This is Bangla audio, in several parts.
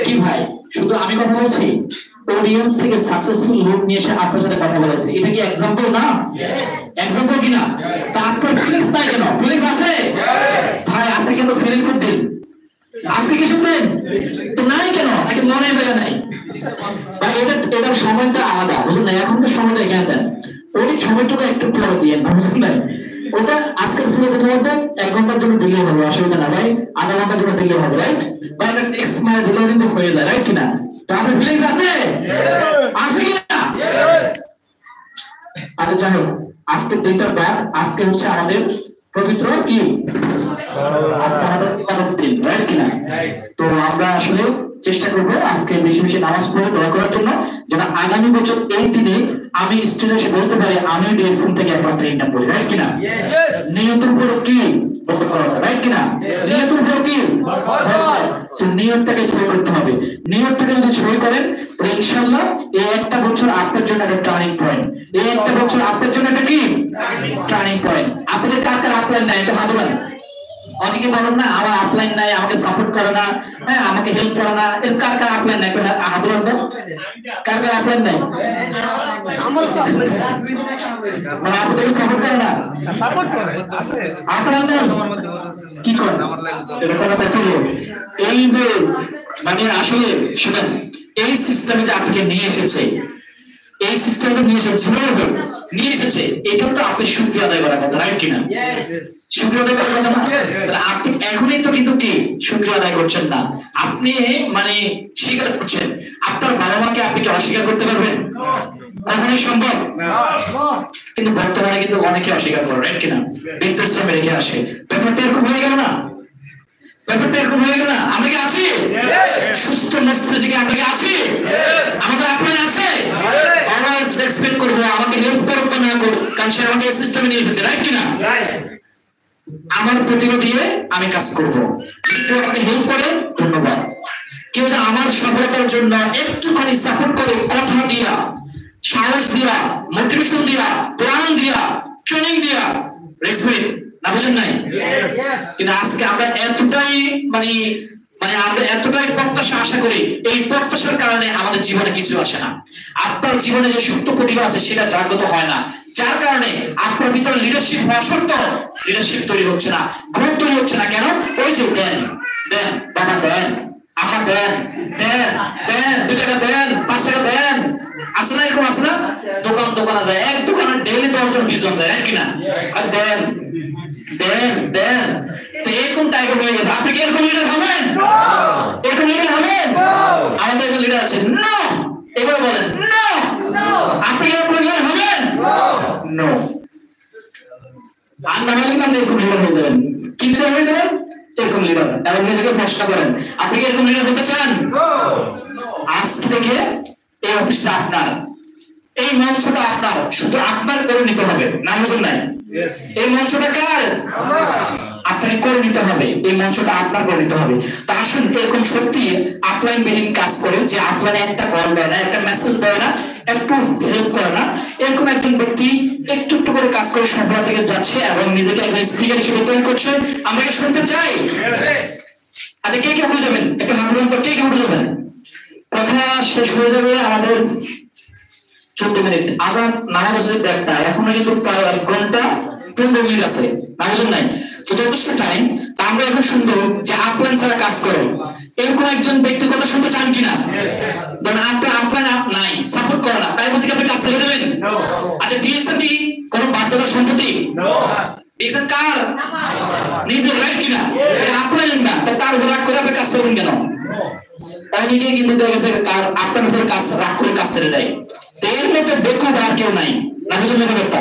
কি ভাই শুধু আমি কথা বলছি, অডিয়েন্স থেকে সাকসেসফুল লোক নিয়ে এসে আপনার সাথে কথা বলেছে, এটা কি এক্সাম্পল না? এক্সাম্পল কি না? তারপর ফিলিংস নাই কেন? ফিলিংস আছে ভাই, আছে কিন্তু ফিলিংস এর দিন আজকে কিছু দিন তো নাই কেন? নাকি মনে জায়গা নাই ভাই? এটার সময়টা আলাদা, বুঝলেন না? এখনকার সময়টা এখানে দেন, ওই সময়টুকু একটু পরে দিয়ে বুঝলেন না? ওটা আজকের ফুলে কথা বলতে 1 ঘন্টার জন্য দিলেই হবে, অসুবিধা না ভাই, আধা ঘন্টার জন্য দিলেই হবে, রাইট? বা একটা টেক্সট মারে দিলেও কিন্তু হয়ে যায়, রাইট কিনা? তো আপনার ফিলিংস আছে আছে কিনা? আচ্ছা যাই হোক, আজকের দিনটার বাদ, আজকে হচ্ছে আমাদের পবিত্র কি, আজকে আমাদের ইবাদতের দিন, রাইট কিনা? তো আমরা আসলে চেষ্টা করব আজকে বেশি বেশি নামাজ পড়ে দোয়া করার জন্য, যেন আগামী বছর এই দিনে আমি স্টেজে এসে বলতে পারি আমি ডিএসএম থেকে একবার ট্রেনটা পড়ি, রাইট কিনা? নিয়তের উপর কি বলতে পারো, রাইট কিনা? নিয়তের উপর কি নিয়তটাকে সই করতে হবে। নিয়তটাকে যদি সই করেন তাহলে ইনশাআল্লাহ এই একটা বছর আপনার জন্য একটা টার্নিং পয়েন্ট, এই একটা বছর আপনার জন্য একটা কি টার্নিং পয়েন্ট। আপনাদের কার কার আপলাইন নাই এটা হাত তোলেন। অনেকে বলেন না আমার আপলাইন নাই, আমাকে সাপোর্ট করে না, হ্যাঁ আমাকে হেল্প করে না, এর কার কার আপলাইন নাই হাত তোলেন তো। কার কার আপলাইন নাই? আমার তো মানে আপনাদের সাপোর্ট করে না, সাপোর্ট করে আছে আপলাইন নাই কি করে এটা কোনো কথা বল। এই যে মানে আসলে শুনেন, এই সিস্টেমে যে আপনাকে নিয়ে এসেছে, এই সিস্টেমটা নিয়ে এসেছে নিয়ে এসেছে, এটাও তো আপনি শুকরিয়া আদায় করার কথা, রাইট কিনা? শুকরিয়া আদায় করার কথা না? আপনি এখনই তো কিন্তু কি শুকরিয়া আদায় করছেন না, আপনি মানে স্বীকার করছেন। আপনার বাবা মাকে আপনি কি অস্বীকার করতে পারবেন? কখনোই সম্ভব না। কিন্তু বর্তমানে কিন্তু অনেকে অস্বীকার করে, রাইট কিনা? বৃদ্ধাশ্রমে রেখে আসে। ব্যাপারটা এরকম হয়ে গেল না? ব্যাপারটা এরকম হয়ে গেল না? আমরা কি আছি সুস্থ মস্তিষ্কে? আমরা কি আছি? আমাদের আপনার আছে অলওয়েজ এক্সপেক্ট করব আমাকে হেল্প করুক বা না করুক, কারণ সে আমাকে এই সিস্টেমে নিয়ে এসেছে, রাইট কিনা? আমার প্রতিভা দিয়ে আমি কাজ করব, কেউ আমাকে হেল্প করে ধন্যবাদ, কেউ আমার সফলতার জন্য একটুখানি সাপোর্ট করে, কথা দিয়া, সাহস দিয়া, মোটিভেশন দিয়া, প্ল্যান দিয়া, ট্রেনিং দিয়া, রেসপেক্ট না, বুঝুন নাই? কিন্তু আজকে আমরা এতটাই মানে মানে আমরা এতটাই প্রত্যাশা আশা করি, এই প্রত্যাশার কারণে আমাদের জীবনে কিছু আসে না। আপনার জীবনে যে সুপ্ত প্রতিভা আছে সেটা জাগ্রত হয় না, যার কারণে আপনার ভিতরে লিডারশিপ হওয়া সত্ত্বেও লিডারশিপ তৈরি হচ্ছে না, গ্রোথ তৈরি হচ্ছে না। কেন? ওই যে দেন দেন বাবা দেন, আমার দেন দেন দেন, 2 টাকা দেন, 5 টাকা দেন, আছে না? এরকম আছে না? দোকানে যায়, এক দোকানে ডেইলি 10 জন 20 জন যায়, কিনা? আর দেন দেন দেন, তো এরকম টাইপের হয়ে গেছে। আপনি কি এরকম লিডার হবেন? এরকম লিডার হবেন? আমাদের একজন লিডার আছে, নো। এবার বলেন নো। আপনি কি এরকম লিডার হবেন? নো। আর না হলে আপনি এরকম লিডার হয়ে যাবেন। কি লিডার হয়ে যাবেন? এরকম লিডার। এবং নিজেকে প্রশ্ন করেন, আপনি কি এরকম লিডার হতে চান? আজ থেকে এই অফিসটা আপনার, এই মঞ্চটা আপনার, শুধু আপনার করে নিতে হবে, না বুঝুন নাই? এই মঞ্চটা কার? আপনাকে করে নিতে হবে, এই মঞ্চটা আপনার করে নিতে হবে। তা আসুন এরকম সত্যি আপলাইন বিহীন কাজ করে, যে আপলাইনে একটা কল দেয় না, একটা মেসেজ দেয় না, একটু হেল্প করে না, এরকম একজন ব্যক্তি একটু একটু করে কাজ করে সফলতা থেকে যাচ্ছে এবং নিজেকে একজন স্পিকার হিসেবে তৈরি করছে। আমরা কি শুনতে চাই? আচ্ছা কে কে উঠে যাবেন? একটু হাত তুলুন তো, কে কে উঠে যাবেন? কথা শেষ হয়ে যাবে আমাদের 14 মিনিট। আজান নামাজ আছে 1টা, এখনো কিন্তু প্রায় 1 ঘন্টা 15 মিনিট আছে, না বুঝুন নাই? যথেষ্ট টাইম। তা আমরা এখন শুনবো যে আপলাইন ছাড়া কাজ করে এরকম একজন ব্যক্তির কথা শুনতে চান কিনা? ধরেন আপনার আপলাইন নাই, সাপোর্ট করে না, তাই বুঝি আপনি কাজ ছেড়ে দেবেন? আচ্ছা ডিএক্সএন কি কোনো বাধ্যতার সম্পত্তি? ডিএক্সএন কার? নিজের, রাইট কিনা? আপলাইন না, তার উপর রাগ করে আপনি কাজ ছেড়েন কেন? অনেকে কিন্তু দেখা গেছে আপনার উপর কাজ রাগ করে কাজ ছেড়ে দেয়। এর মতো বেকুব আর কেউ নাই, না বুঝুন না? ব্যাপারটা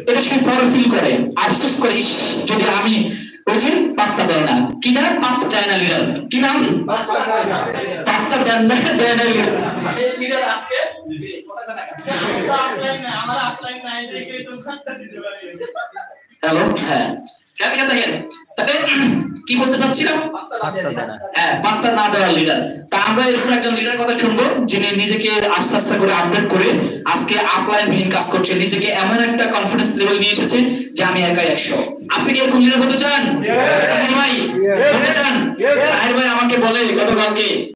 এটা সে পরে ফিল করে, আফসোস করে, যদি আমি ওই যে পাত্তা দেয় না, কি না পাত্তা দেয় না লিডার, কি নাম? পাত্তা দেন না, দেয় না লিডার। হ্যালো, হ্যাঁ খেয়াল দেখেন, তাহলে কি বলতে চাচ্ছিলাম? হ্যাঁ, পাত্তা না দেওয়ার লিডার। তা আমরা এরকম একজন লিডার কথা শুনবো যিনি নিজেকে আস্তে আস্তে করে আপডেট করে আজকে আপলাইন বিহীন কাজ করছে, নিজেকে এমন একটা কনফিডেন্স লেভেল নিয়ে এসেছে যে আমি একাই 100। আপনি কি এরকম লিডার হতে চান? ভাই হতে চান? ভাই আমাকে বলে গতকালকে